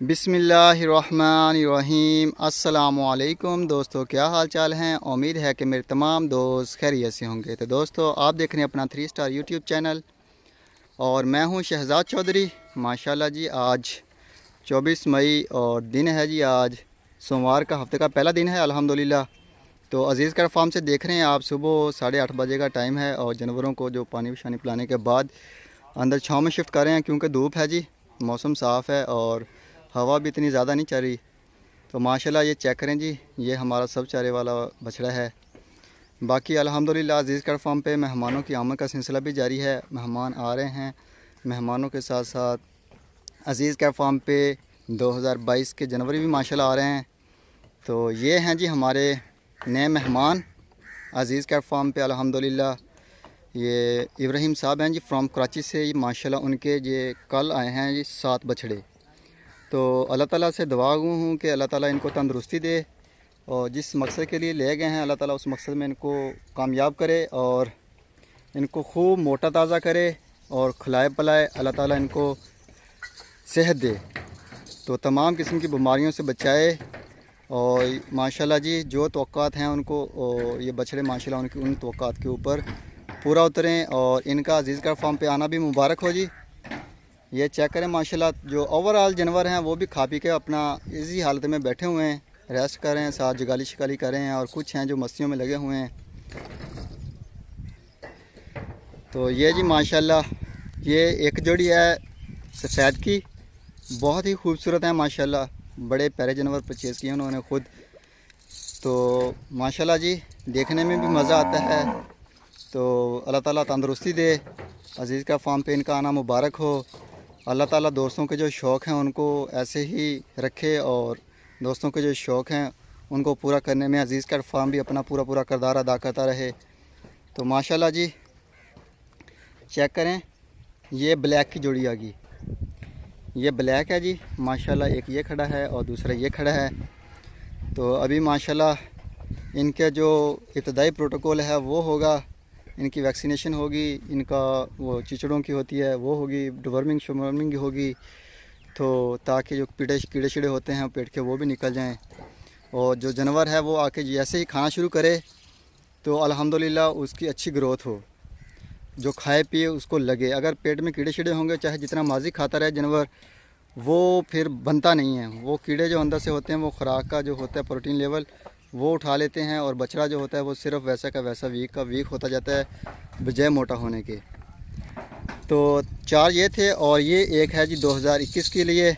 बिस्मिल्लाहिर्रहमानिर्रहीम। अस्सलामुअलैकुम दोस्तों, क्या हाल चाल हैं। उम्मीद है कि मेरे तमाम दोस्त खैरियत से होंगे। तो दोस्तों, आप देख रहे हैं अपना 3 स्टार यूट्यूब चैनल और मैं हूं शहजाद चौधरी। माशाल्लाह जी, आज 24 मई और दिन है जी, आज सोमवार का हफ्ते का पहला दिन है अल्हम्दुलिल्लाह। तो अज़ीज़ कर फार्म से देख रहे हैं आप, सुबह 8:30 बजे का टाइम है और जानवरों को जो पानी शानी पिलाने के बाद अंदर छाँव में शिफ्ट कर रहे हैं, क्योंकि धूप है जी, मौसम साफ़ है और हवा भी इतनी ज़्यादा नहीं चल रही। तो माशाल्लाह ये चेक करें जी, ये हमारा सब चारे वाला बछड़ा है। बाकी अल्हम्दुलिल्लाह अज़ीज़ कर फार्म पे मेहमानों की आमद का सिलसिला भी जारी है। मेहमान आ रहे हैं, मेहमानों के साथ साथ अज़ीज़ कर फार्म पे 2022 के जनवरी भी माशाल्लाह आ रहे हैं। तो ये हैं जी हमारे नए मेहमान अज़ीज़ कर फार्म पे अल्हम्दुलिल्लाह। ये इब्राहिम साहब हैं जी, फ्रॉम कराची से। माशाल्लाह उनके ये कल आए हैं जी 7 बछड़े। तो अल्लाह ताला से दुआ हूँ कि अल्लाह ताला इनको तंदुरुस्ती दे और जिस मकसद के लिए ले गए हैं अल्लाह ताला उस मकसद में इनको कामयाब करे और इनको खूब मोटा ताज़ा करे और खिलाए पिलाए अल्लाह ताला इनको सेहत दे, तो तमाम किस्म की बीमारियों से बचाए। और माशाल्लाह जी, जो तवक्कात हैं उनको ये बछड़े माशाल्लाह उनकी उन तवक्कात के ऊपर पूरा उतरें और इनका अज़ीज़ कर फार्म पे आना भी मुबारक हो जी। ये चेक करें माशाल्लाह, जो ओवरऑल जानवर हैं वो भी खा पी के अपना इसी हालत में बैठे हुए हैं, रेस्ट कर रहे हैं, साथ जगाली शिकाली कर रहे हैं और कुछ हैं जो मस्तियों में लगे हुए हैं। तो ये जी माशाल्लाह, ये एक जोड़ी है सफ़ेद की, बहुत ही खूबसूरत है माशाल्लाह। बड़े प्यारे जानवर परचेज़ किए उन्होंने ख़ुद। तो माशाल्लाह जी, देखने में भी मज़ा आता है। तो अल्लाह ताला तंदुरुस्ती दे, अज़ीज़ का फार्म पे इनका आना मुबारक हो। अल्लाह ताला दोस्तों के जो शौक़ हैं उनको ऐसे ही रखे और दोस्तों के जो शौक़ हैं उनको पूरा करने में अज़ीज़ का फार्म भी अपना पूरा किरदार अदा करता रहे। तो माशाल्लाह जी, चेक करें, ये ब्लैक की जोड़ी आ गई। ये ब्लैक है जी माशाल्लाह, एक ये खड़ा है और दूसरा ये खड़ा है। तो अभी माशाल्लाह इनके जो इब्तदाई प्रोटोकॉल है वो होगा, इनकी वैक्सीनेशन होगी, इनका वो चिचड़ों की होती है वो होगी, डिवर्मिंग शवर्मिंग होगी, तो ताकि जो कीड़े शीड़े होते हैं पेट के वो भी निकल जाएं। और जो जानवर है वो आके जैसे ही खाना शुरू करे तो अल्हम्दुलिल्लाह उसकी अच्छी ग्रोथ हो, जो खाए पिए उसको लगे। अगर पेट में कीड़े शीड़े होंगे, चाहे जितना माजी खाता रहे जानवर, वो फिर बनता नहीं है। वो कीड़े जो अंदर से होते हैं वो खुराक का जो होता है प्रोटीन लेवल वो उठा लेते हैं और बछड़ा जो होता है वो सिर्फ वैसा का वैसा वीक का वीक होता जाता है बजाय मोटा होने के। तो 4 ये थे और ये एक है जी 2021 के लिए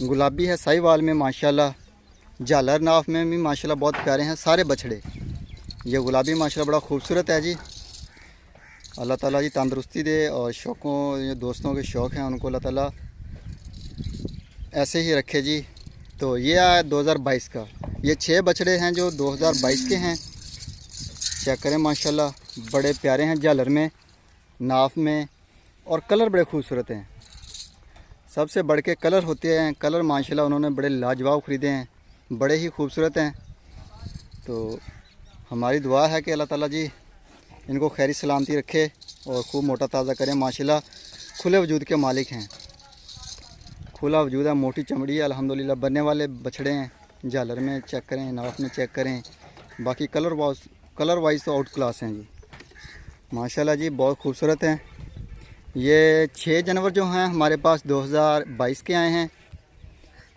गुलाबी है, साहिवाल में माशाल्लाह। झालर नाफ में भी माशाल्लाह बहुत प्यारे हैं सारे बछड़े। ये गुलाबी माशाल्लाह बड़ा खूबसूरत है जी। अल्लाह ताला जी तंदुरुस्ती दे और शौक़ों, ये दोस्तों के शौक़ हैं उनको अल्लाह ताला ऐसे ही रखे जी। तो ये है 2022 का। ये 6 बछड़े हैं जो 2022 के हैं। चेक करें माशाल्लाह, बड़े प्यारे हैं, झालर में, नाफ में, और कलर बड़े खूबसूरत हैं। सबसे बढ़ के कलर होते हैं, कलर माशाल्लाह उन्होंने बड़े लाजवाब ख़रीदे हैं, बड़े ही खूबसूरत हैं। तो हमारी दुआ है कि अल्लाह ताला जी इनको खैरी सलामती रखे और खूब मोटा ताज़ा करें। माशाल्लाह खुले वजूद के मालिक हैं, खुला वजूद है, मोटी चमड़ी है अल्हम्दुलिल्लाह। बनने वाले बछड़े हैं, झालर में चेक करें, नाफ में चेक करें, बाकी कलर वाइज तो आउट क्लास हैं जी माशाल्लाह जी, बहुत खूबसूरत हैं। ये 6 जानवर जो हैं हमारे पास 2022 के आए हैं।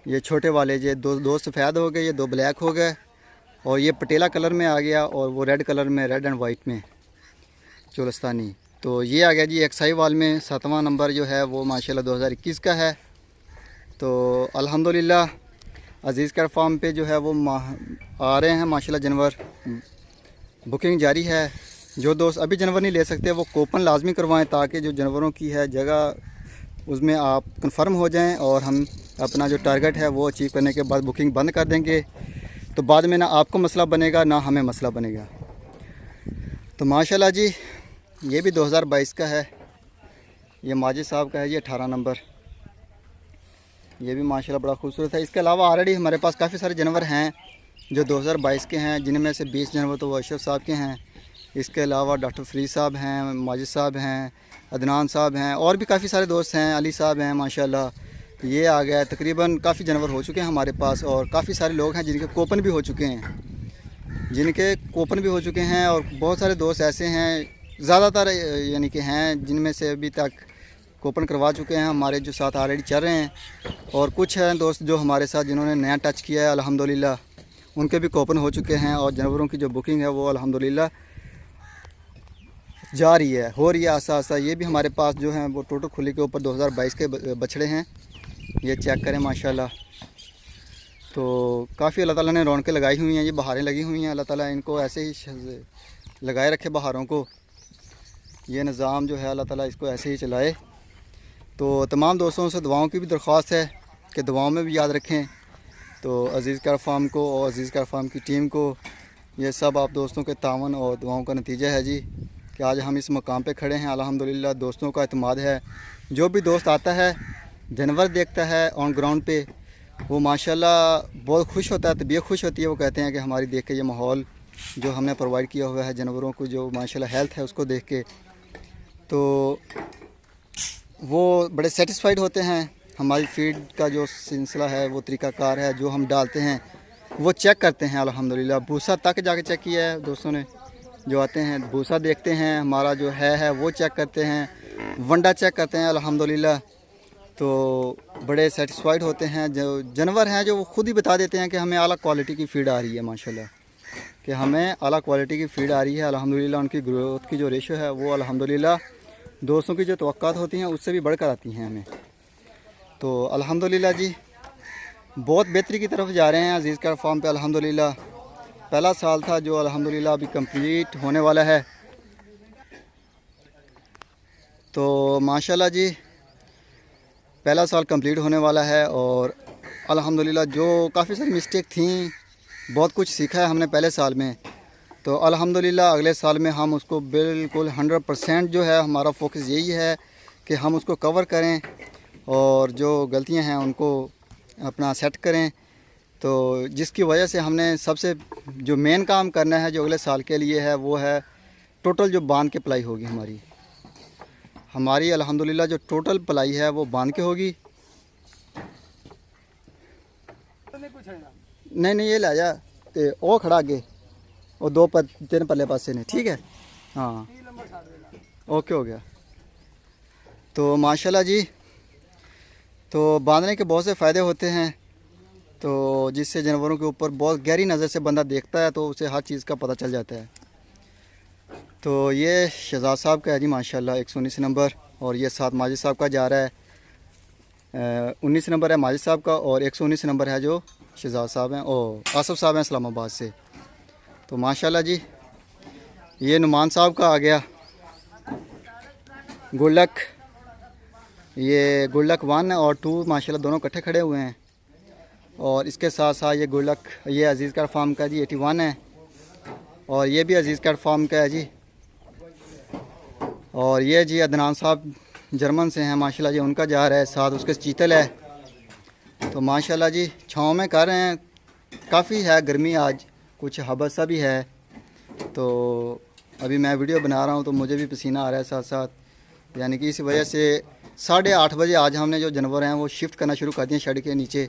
ये छोटे वाले ये दो सफ़ेद हो गए, ये 2 ब्लैक हो गए और ये पटेला कलर में आ गया और वो रेड कलर में, रेड एंड वाइट में चोलस्तानी। तो ये आ गया जी एक साहिवाल में। 7वां नंबर जो है वो माशाल्लाह 2021 का है। तो अल्हम्दुलिल्लाह अज़ीज़ कर फार्म पे जो है वो आ रहे हैं माशाल्लाह जानवर, बुकिंग जारी है। जो दोस्त अभी जानवर नहीं ले सकते वो कूपन लाजमी करवाएं, ताकि जो जानवरों की है जगह उसमें आप कंफर्म हो जाएं और हम अपना जो टारगेट है वो अचीव करने के बाद बुकिंग बंद कर देंगे। तो बाद में ना आपको मसला बनेगा ना हमें मसला बनेगा। तो माशाल्लाह जी, ये भी 2022 का है। ये माजिद साहब का है जी 18 नंबर। ये भी माशाल्लाह बड़ा खूबसूरत है। इसके अलावा ऑलरेडी हमारे पास काफ़ी सारे जानवर हैं जो 2022 के हैं, जिनमें से 20 जानवर तो वो अशरफ साहब के हैं। इसके अलावा डॉक्टर फरीद साहब हैं, माजिद साहब हैं, अदनान साहब हैं और भी काफ़ी सारे दोस्त हैं, अली साहब हैं माशाल्लाह। ये आ गया। तकरीबन काफ़ी जानवर हो चुके हैं हमारे पास और काफ़ी सारे लोग हैं जिनके कोपन भी हो चुके हैं, और बहुत सारे दोस्त ऐसे हैं, ज़्यादातर यानी कि हैं जिनमें से अभी तक कोपन करवा चुके हैं हमारे जो साथ ऑलरेडी चल रहे हैं, और कुछ हैं दोस्त जो हमारे साथ जिन्होंने नया टच किया है अल्हम्दुलिल्लाह, उनके भी कोपन हो चुके हैं और जानवरों की जो बुकिंग है वो अल्हम्दुलिल्लाह जा रही है, हो रही है आस्ता आस्ता। ये भी हमारे पास जो हैं वो टोटो खुली के ऊपर 2022 के बछड़े हैं, ये चेक करें माशाल्लाह। तो काफ़ी अल्लाह ताला ने रौनकें लगाई हुई हैं, ये बहारें लगी हुई हैं, अल्लाह ताला इनको ऐसे ही लगाए रखे बहारों को, ये निज़ाम जो है अल्लाह ताला इसको ऐसे ही चलाए। तो तमाम दोस्तों से दुआओं की भी दरख्वास्त है कि दुआओं में भी याद रखें। तो अज़ीज़ कार फार्म को और अज़ीज़ कार फार्म की टीम को, ये सब आप दोस्तों के तावन और दुआओं का नतीजा है जी कि आज हम इस मकाम पे खड़े हैं। अल्हम्दुलिल्लाह दोस्तों का इत्मीनान है। जो भी दोस्त आता है जानवर देखता है ऑन ग्राउंड पे, वो माशाल्लाह बहुत खुश होता है, तबीयत खुश होती है। वो कहते हैं कि हमारी देख के ये माहौल जो हमने प्रोवाइड किया हुआ है जानवरों को, जो माशाल्लाह हेल्थ है उसको देख के, तो वो बड़े सेटिस्फाइड होते हैं। हमारी फीड का जो सिलसिला है, वो तरीक़ाकार है, जो हम डालते हैं वो चेक करते हैं अल्हम्दुलिल्लाह। भूसा तक जाके चेक किया है दोस्तों ने, जो आते हैं भूसा देखते हैं, हमारा जो है वो चेक करते हैं, वंडा चेक करते हैं अल्हम्दुलिल्लाह। तो बड़े सेटिस्फाइड होते हैं। जो जानवर हैं जो वो खुद ही बता देते हैं कि हमें आला क्वालिटी की फ़ीड आ रही है माशाल्लाह, कि हमें आला क्वालिटी की फ़ीड आ रही है अल्हम्दुलिल्लाह। उनकी ग्रोथ की जो रेशो है वो अल्हम्दुलिल्लाह दोस्तों की जो तवक्कात होती हैं उससे भी बढ़कर आती हैं हमें। तो अल्हम्दुलिल्लाह जी बहुत बेहतरी की तरफ जा रहे हैं अज़ीज़ कार फार्म पे अल्हम्दुलिल्लाह। पहला साल था जो अल्हम्दुलिल्लाह अभी कंप्लीट होने वाला है। तो माशाल्लाह जी पहला साल कंप्लीट होने वाला है और अल्हम्दुलिल्लाह जो काफ़ी सारी मिस्टेक थी, बहुत कुछ सीखा है हमने पहले साल में। तो अल्हम्दुलिल्लाह अगले साल में हम उसको बिल्कुल 100% जो है हमारा फोकस यही है कि हम उसको कवर करें और जो गलतियां हैं उनको अपना सेट करें। तो जिसकी वजह से हमने सबसे जो मेन काम करना है जो अगले साल के लिए है वो है टोटल जो बांध के पलाई होगी हमारी अल्हम्दुलिल्लाह जो टोटल पलाई है वो बांध के होगी। नहीं ये ला जा ते ओ खड़ा आगे और 2-3 पल्ले पासे ने, ठीक है हाँ ओके हो गया। तो माशाल्लाह जी तो बांधने के बहुत से फ़ायदे होते हैं, तो जिससे जानवरों के ऊपर बहुत गहरी नज़र से बंदा देखता है तो उसे हर चीज़ का पता चल जाता है। तो ये शहजाद साहब का है जी माशाल्लाह 119 नंबर, और ये साथ माजिद साहब का जा रहा है 19 नंबर है माजिद साहब का, और 119 नंबर है जो शहजाद साहब हैं और आसफ़ साहब हैं इस्लामाबाद से। तो माशाल्लाह जी ये नुमान साहब का आ गया गुल्लक, ये गुल्लक 1 और 2 माशाल्लाह दोनों इकट्ठे खड़े हुए हैं। और इसके साथ साथ ये गुल्लक ये अज़ीज़ कार फार्म का जी 81 है, और ये भी अज़ीज़ कार फार्म का है जी। और ये जी अदनान साहब जर्मन से हैं माशाल्लाह जी, उनका जा रहा है, साथ उसके चीतल है। तो माशाल्लाह जी छाँव में कर रहे हैं, काफ़ी है गर्मी आज, कुछ हबस सा भी है। तो अभी मैं वीडियो बना रहा हूँ तो मुझे भी पसीना आ रहा है साथ साथ, यानी कि इस वजह से 8:30 बजे आज हमने जो जानवर हैं वो शिफ्ट करना शुरू कर दिए शेड के नीचे।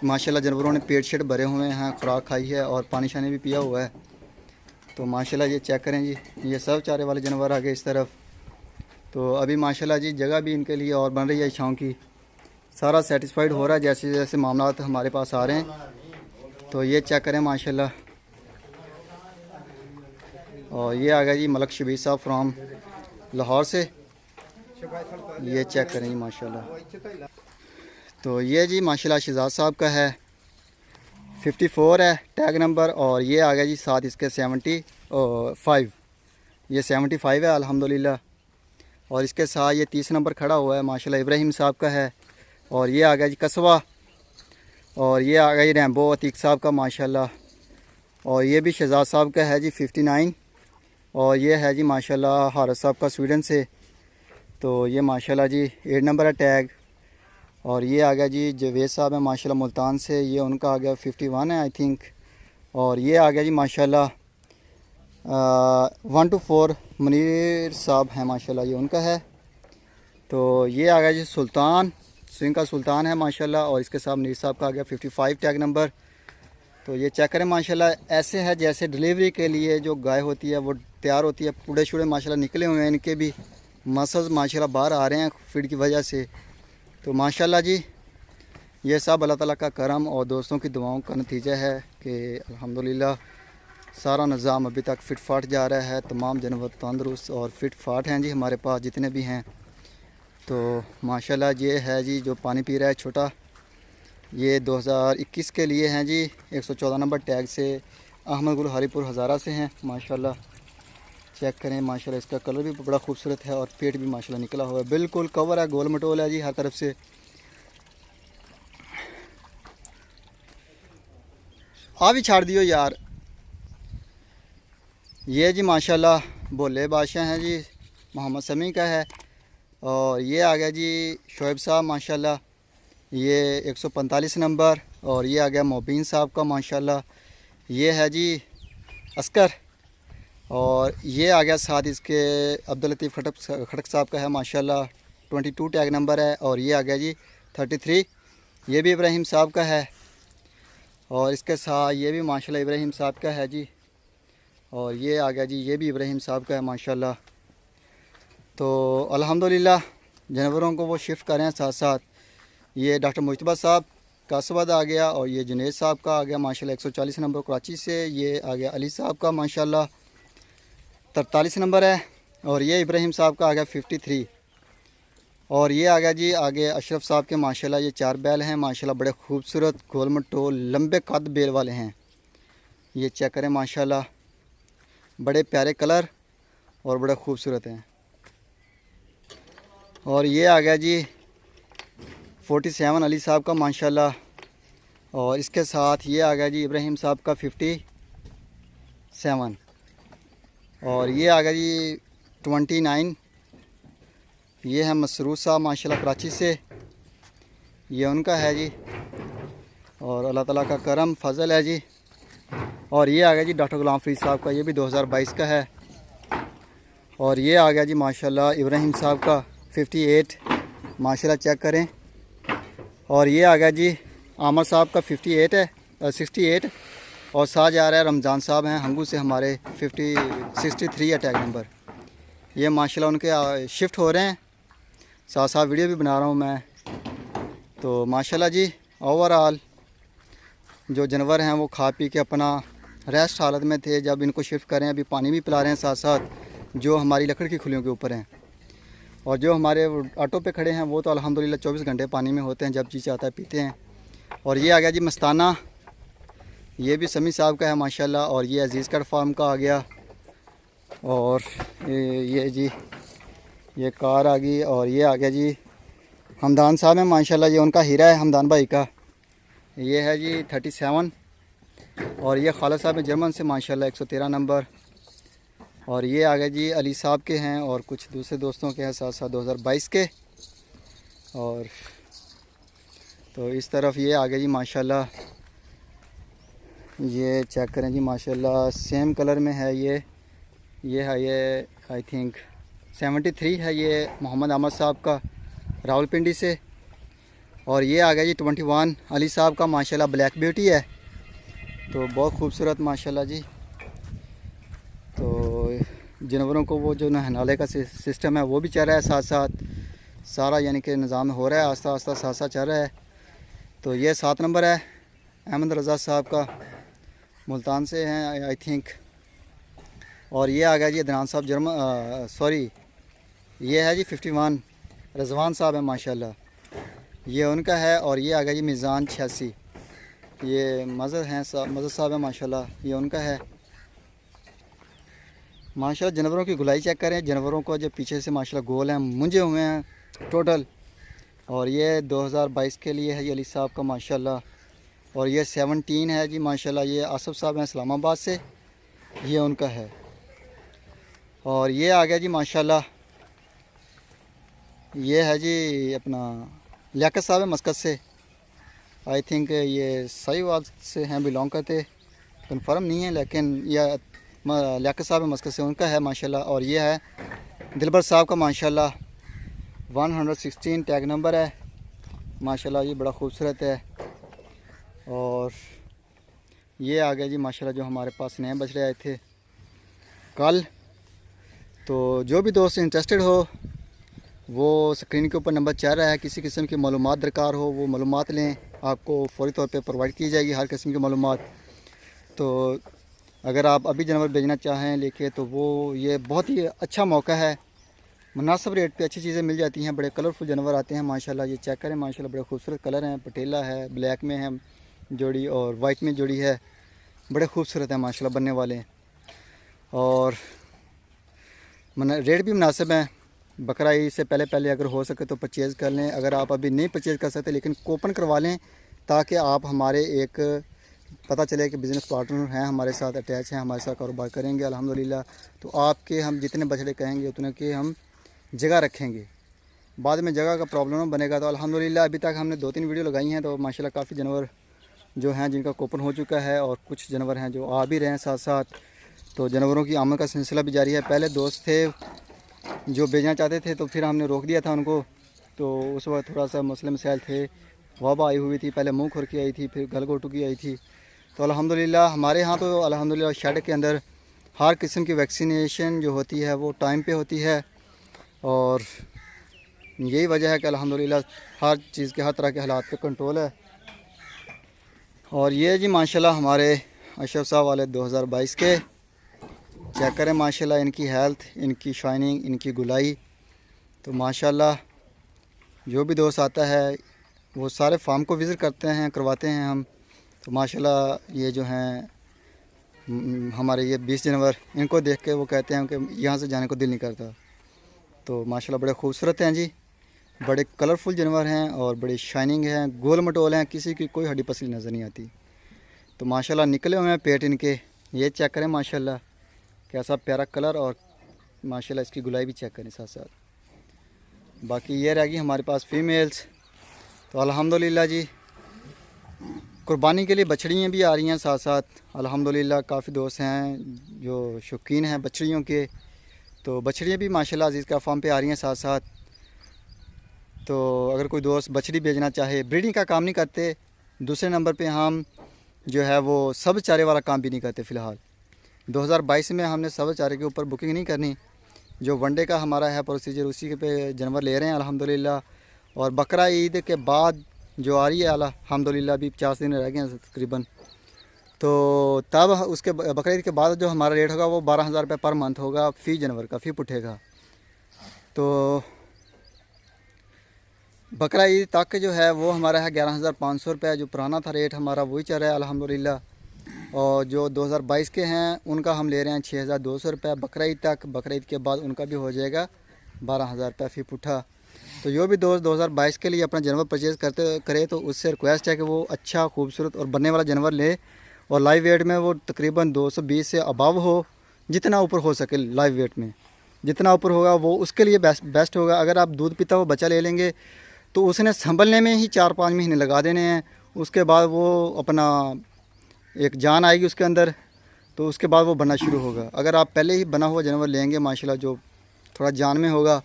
माशाल्लाह जानवरों ने पेट शेड भरे हुए हैं, खुराक खाई है और पानी शानी भी पिया हुआ है। तो माशाल्लाह ये चेक करें जी, ये सब चारे वाले जानवर आ गए इस तरफ। तो अभी माशाल्लाह जी जगह भी इनके लिए और बन रही है छाँव की, सारा सेटिस्फाइड हो रहा है जैसे जैसे मामलात हमारे पास आ रहे हैं। तो ये चेक करें माशाल्लाह। और ये आ गया जी मलक शबीर साहब फ्राम लाहौर से, ये चेक करें जी माशाल्लाह। तो ये जी माशाल्लाह शहजाद साहब का है 54 है टैग नंबर, और ये आ गया जी साथ इसके 75, ये 75 है अल्हम्दुलिल्लाह। और इसके साथ ये 30 नंबर खड़ा हुआ है माशाल्लाह इब्राहिम साहब का है। और ये आ गया जी कस्बा, और ये आ गया जी रैम्बो अतीक साहब का माशाल्लाह। और ये भी शहजाद साहब का है जी 59, और ये है जी माशाल्लाह हारिस साहब का स्वीडन से। तो ये माशाल्लाह जी 8 नंबर है टैग। और ये आ गया जी जवेद साहब है माशाल्लाह मुल्तान से, ये उनका आ गया 51 है आई थिंक। और ये आ गया जी माशाल्लाह 1 to 4 मुनीर साहब हैं माशाल्लाह, ये उनका है। तो ये आ गया जी सुल्तान स्विंग का सुल्तान है माशाल्लाह। और इसके साथ नीर साहब का आ गया 55 टैग नंबर। तो ये चेक करें माशाल्लाह, ऐसे है जैसे डिलीवरी के लिए जो गाय होती है वो तैयार होती है। पूड़े शूड़े माशाल्लाह निकले हुए हैं, इनके भी मसल्स माशाल्लाह बाहर आ रहे हैं फीड की वजह से। तो माशाल्लाह जी, ये सब अल्लाह ताला का करम और दोस्तों की दुआओं का नतीजा है कि अल्हम्दुलिल्लाह सारा निज़ाम अभी तक फिट फाट जा रहा है। तमाम जानवर तंदुरुस्त और फिट फाट हैं जी हमारे पास जितने भी हैं। तो माशाल्लाह ये है जी जो पानी पी रहा है छोटा, ये 2021 के लिए हैं जी। 114 नंबर टैग से अहमद गुल हरीपुर हज़ारा से हैं माशाल्लाह। चेक करें माशाल्लाह, इसका कलर भी बड़ा खूबसूरत है और पेट भी माशाल्लाह निकला हुआ है, बिल्कुल कवर है, गोल मटोल है जी हर तरफ से। आ भी छाड़ दियो यार। ये जी माशाल्लाह भोले बादशाह हैं जी, मोहम्मद समी का है। और ये आ गया जी शोएब साहब माशाल्लाह, ये 145 नंबर। और ये आ गया मोबीन साहब का माशाल्लाह, ये है जी अस्कर। और ये आ गया साथ इसके अब्दुल लतीफ़ खटक साहब का है माशाल्लाह, 22 टैग नंबर है। और ये आ गया जी 33, ये भी इब्राहिम साहब का है। और इसके साथ ये भी माशाल्लाह इब्राहिम साहब का है जी। और ये आ गया जी, ये भी इब्राहिम साहब का है माशाल्लाह। तो अल्हम्दुलिल्लाह जानवरों को वो शिफ्ट कर रहे हैं साथ साथ। ये डॉक्टर मुश्तबा साहब कासवाद आ गया। और ये जुनेद साहब का आ गया माशाल्लाह 140 नंबर कराची से। ये आ गया अली साहब का माशाल्लाह 43 नंबर है। और ये इब्राहिम साहब का आ गया 53। और ये आ गया जी आगे अशरफ साहब के माशाल्लाह, ये 4 बैल हैं माशाल्लाह, बड़े खूबसूरत गोल मटोल लंबे कद बेल वाले हैं। ये चेक करें माशाल्लाह, बड़े प्यारे कलर और बड़े खूबसूरत हैं। और ये आ गया जी 47 अली साहब का माशाल्लाह। और इसके साथ ये आ गया जी इब्राहिम साहब का 57। और ये आ गया जी 29, ये है मसरूर साहब माशाल्लाह कराची से, ये उनका है जी। और अल्लाह ताला का करम फजल है जी। और ये आ गया जी डॉक्टर गुलाम फरीद साहब का, ये भी 2022 का है। और ये आ गया जी माशाल्लाह इब्राहिम साहब का 58 माशाल्लाह, चेक करें। और ये आ गया जी आमर साहब का 58 है 68। और साथ जा रहा है रमज़ान साहब हैं हंगू से हमारे 63 है टैग नंबर। ये माशाल्लाह उनके शिफ्ट हो रहे हैं, साथ साथ वीडियो भी बना रहा हूँ मैं। तो माशाल्लाह जी ओवरऑल जो जानवर हैं वो खा पी के अपना रेस्ट हालत में थे जब इनको शिफ्ट करें। अभी पानी भी पिला रहे हैं साथ साथ, जो हमारी लकड़ की खुलियों के ऊपर हैं। और जो हमारे ऑटो पे खड़े हैं वो तो अल्हम्दुलिल्लाह 24 घंटे पानी में होते हैं, जब जी चाहता है पीते हैं। और ये आ गया जी मस्ताना, ये भी समी साहब का है माशाल्लाह। और ये अजीज़ कट फार्म का आ गया। और ये जी ये कार आ गई। और ये आ गया जी हमदान साहब है माशाल्लाह, ये उनका हीरा है हमदान भाई का, ये है जी 37। और ये खालिद साहब है जर्मन से माशाल्लाह 113 नंबर। और ये आ गए जी अली साहब के हैं और कुछ दूसरे दोस्तों के हैं साथ साथ 2022 के। और तो इस तरफ ये आ गए जी माशाल्लाह, ये चेक करें जी माशाल्लाह सेम कलर में है। ये है ये आई थिंक 73 है, ये मोहम्मद अहमद साहब का रावलपिंडी से। और ये आ गया जी 21 अली साहब का माशाल्लाह, ब्लैक ब्यूटी है, तो बहुत खूबसूरत माशाल्लाह जी। तो जानवरों को वो जो नहलाने का सिस्टम है वो भी चल रहा है साथ साथ, सारा यानी कि निज़ाम हो रहा है आस्ता आस्ता साथ साथ चल रहा है। तो ये 7 नंबर है अहमद रज़ा साहब का, मुल्तान से हैं आई थिंक। और ये आ गया जी अदनान साहब सॉरी ये है जी 51 रज़वान साहब है माशाल्लाह, ये उनका है। और ये आ गया जी मीज़ान 86, ये मज़र हैं मज़र साहब है माशाल्लाह, ये उनका है माशाल्लाह। जानवरों की गुलाई चेक करें, जानवरों को जो पीछे से माशाल्लाह गोल हैं, मुंजे हुए हैं टोटल। और ये 2022 के लिए है ये अली साहब का माशाल्लाह। और ये 17 है जी माशाल्लाह, ये आसफ़ साहब हैं इस्लामाबाद से, ये उनका है। और ये आ गया जी माशाल्लाह, ये है जी अपना लियाकत साहब है मस्कत से, आई थिंक ये साहिवाल से हैं बिलोंग करते, कन्फर्म नहीं है लेकिन यह लियाकत साहब है मस्कत से, उनका है माशाल्लाह। और ये है दिलबर साहब का माशाल्लाह 116 टैग नंबर है। माशाल्लाह ये बड़ा खूबसूरत है। और ये आ गया जी माशाल्लाह जो हमारे पास नए बछड़े आए थे कल। तो जो भी दोस्त इंटरेस्टेड हो वो स्क्रीन के ऊपर नंबर चल रहा है, किसी किस्म की मालूमात दरकार हो वो मालूमात लें, आपको फ़ौरी तौर पे प्रोवाइड की जाएगी हर किस्म की मालूमात। तो अगर आप अभी जानवर बेचना चाहें लेके तो वो ये बहुत ही अच्छा मौका है, मुनासिब रेट पे अच्छी चीज़ें मिल जाती हैं। बड़े कलरफुल जानवर आते हैं माशाल्लाह। ये चेक करें माशाल्लाह, बड़े खूबसूरत कलर हैं। पटेला है, ब्लैक में है जोड़ी और वाइट में जोड़ी है, बड़े खूबसूरत हैं माशाल्लाह बनने वाले हैं। और रेट भी मुनासिब हैं। बकरा ईद से पहले अगर हो सके तो परचेज़ कर लें। अगर आप अभी नहीं परचेज़ कर सकते लेकिन कूपन करवा लें ताकि आप हमारे एक पता चले कि बिज़नेस पार्टनर हैं, हमारे साथ अटैच हैं, हमारे साथ कारोबार करेंगे अल्हम्दुलिल्लाह। तो आपके हम जितने बछड़े कहेंगे उतने के हम जगह रखेंगे। बाद में जगह का प्रॉब्लम बनेगा तो अल्हम्दुलिल्लाह अभी तक हमने 2-3 वीडियो लगाई हैं तो माशाल्लाह काफ़ी जानवर जो हैं जिनका कूपन हो चुका है और कुछ जानवर हैं जो आ भी रहे हैं साथ साथ। तो जानवरों की आमद का सिलसिला भी जारी है। पहले दोस्त थे जो बेचना चाहते थे तो फिर हमने रोक दिया था उनको। तो उस वक्त थोड़ा सा मसले मसाइल थे, वबा आई हुई थी, पहले मुँह खुर की आई थी, फिर गलगोटू की आई थी। तो अल्हम्दुलिल्लाह हमारे यहाँ तो अल्हम्दुलिल्लाह शेड के अंदर हर किस्म की वैक्सीनेशन जो होती है वो टाइम पे होती है। और यही वजह है कि अल्हम्दुलिल्लाह हर चीज़ के हर तरह के हालात पे कंट्रोल है। और ये जी माशाल्लाह हमारे अशरफ साहब वाले 2022 के चेक करें माशाल्लाह इनकी हेल्थ, इनकी शाइनिंग, इनकी गुलाई। तो माशाल्लाह जो भी दोस्त आता है वो सारे फार्म को विज़िट करते हैं, करवाते हैं हम। तो माशाल्लाह ये जो हैं हमारे ये 20 जानवर, इनको देख के वो कहते हैं कि यहाँ से जाने को दिल नहीं करता। तो माशाल्लाह बड़े खूबसूरत हैं जी, बड़े कलरफुल जानवर हैं और बड़ी शाइनिंग हैं, गोल मटोल हैं, किसी की कोई हड्डी पसली नज़र नहीं आती। तो माशाल्लाह निकले हुए हैं पेट इनके, ये चेक करें माशाल्लाह कैसा प्यारा कलर और माशाल्लाह इसकी गुलाई भी चेक करें साथ साथ। बाकी ये रहेगी हमारे पास फ़ीमेल्स। तो अल्हम्दुलिल्लाह जी कुर्बानी के लिए बछड़ियाँ भी आ रही हैं साथ साथ। अल्हम्दुलिल्लाह काफ़ी दोस्त हैं जो शौकीन हैं बछड़ियों के, तो बछड़ियाँ भी माशाल्लाह अज़ीज़ का फार्म पे आ रही हैं साथ साथ। तो अगर कोई दोस्त बछड़ी बेचना चाहे, ब्रीडिंग का काम नहीं करते। दूसरे नंबर पे हम जो है वो सब चारे वाला काम भी नहीं करते। फ़िलहाल 2022 में हमने सब चारे के ऊपर बुकिंग नहीं करनी। जो वनडे का हमारा है प्रोसीजर उसी के पे जानवर ले रहे हैं अल्हम्दुलिल्लाह। और बकरा ईद के बाद जो आ रही है अल्हम्दुलिल्लाह अभी 50 दिन रह गए हैं तकरीबन। तो तब उसके बकरा ईद के बाद जो हमारा रेट होगा वो 12,000 रुपये पर मंथ होगा, फ़ी जानवर का फ़ी उठेगा। तो बकरा ईद तक जो है वो हमारा है 11,500 रुपये, जो पुराना था रेट हमारा वही चल रहा है अल्हम्दुलिल्लाह। और जो 2022 के हैं उनका हम ले रहे हैं 6,200 रुपये बकरा ईद तक। बकरा ईद के बाद उनका भी हो जाएगा 12,000 रुपये फ़ी पुट्ठा। तो जो भी दोस्त 2022 के लिए अपना जानवर परचेज़ करे तो उससे रिक्वेस्ट है कि वो अच्छा खूबसूरत और बनने वाला जानवर ले। और लाइव वेट में वो तकरीबन 220 से अबव हो, जितना ऊपर हो सके लाइव वेट में, जितना ऊपर होगा वो उसके लिए बेस्ट होगा। अगर आप दूध पीता हुआ बच्चा ले लेंगे तो उसने संभलने में ही 4-5 महीने लगा देने हैं। उसके बाद वो अपना एक जान आएगी उसके अंदर, तो उसके बाद वो बनना शुरू होगा। अगर आप पहले ही बना हुआ जानवर लेंगे माशाल्लाह जो थोड़ा जान में होगा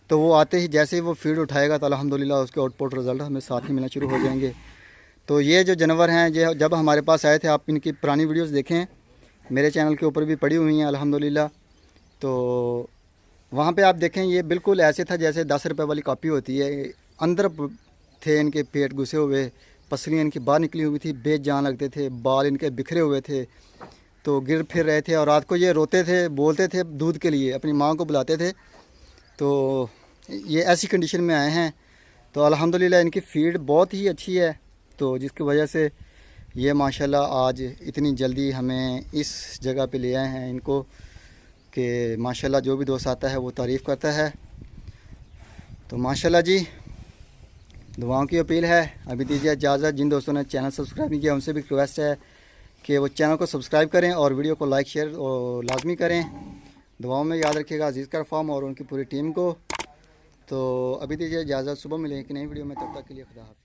तो वो आते ही जैसे ही वो फीड उठाएगा तो अल्हम्दुलिल्लाह उसके आउटपुट रिज़ल्ट हमें साथ ही मिलना शुरू हो जाएंगे। तो ये जो जानवर हैं ये जब हमारे पास आए थे, आप इनकी पुरानी वीडियोस देखें, मेरे चैनल के ऊपर भी पड़ी हुई हैं अल्हम्दुलिल्लाह। तो वहाँ पे आप देखें ये बिल्कुल ऐसे था जैसे 10 रुपये वाली कॉपी होती है। अंदर थे इनके पेट घुसे हुए, पसलियाँ इनकी बाहर निकली हुई थी, बेजान लगते थे, बाल इनके बिखरे हुए थे, तो गिर फिर रहे थे। और रात को ये रोते थे, बोलते थे दूध के लिए, अपनी माँ को बुलाते थे। तो ये ऐसी कंडीशन में आए हैं। तो अल्हम्दुलिल्लाह इनकी फ़ीड बहुत ही अच्छी है, तो जिसकी वजह से ये माशाल्लाह आज इतनी जल्दी हमें इस जगह पे ले आए हैं इनको कि माशाल्लाह जो भी दोस्त आता है वो तारीफ़ करता है। तो माशाल्लाह जी दुआओं की अपील है। अभी दीजिए इजाज़त। जिन दोस्तों ने चैनल सब्सक्राइब नहीं किया उनसे भी रिक्वेस्ट है कि वो चैनल को सब्सक्राइब करें और वीडियो को लाइक शेयर और लाजमी करें। दुआओं में याद रखिएगा अज़ीज़ का फार्म और उनकी पूरी टीम को। तो अभी दीजिए इजाज़त। सुबह मिलेंगे कि नई वीडियो में, तब तक के लिए खुदा हाफ़िज़।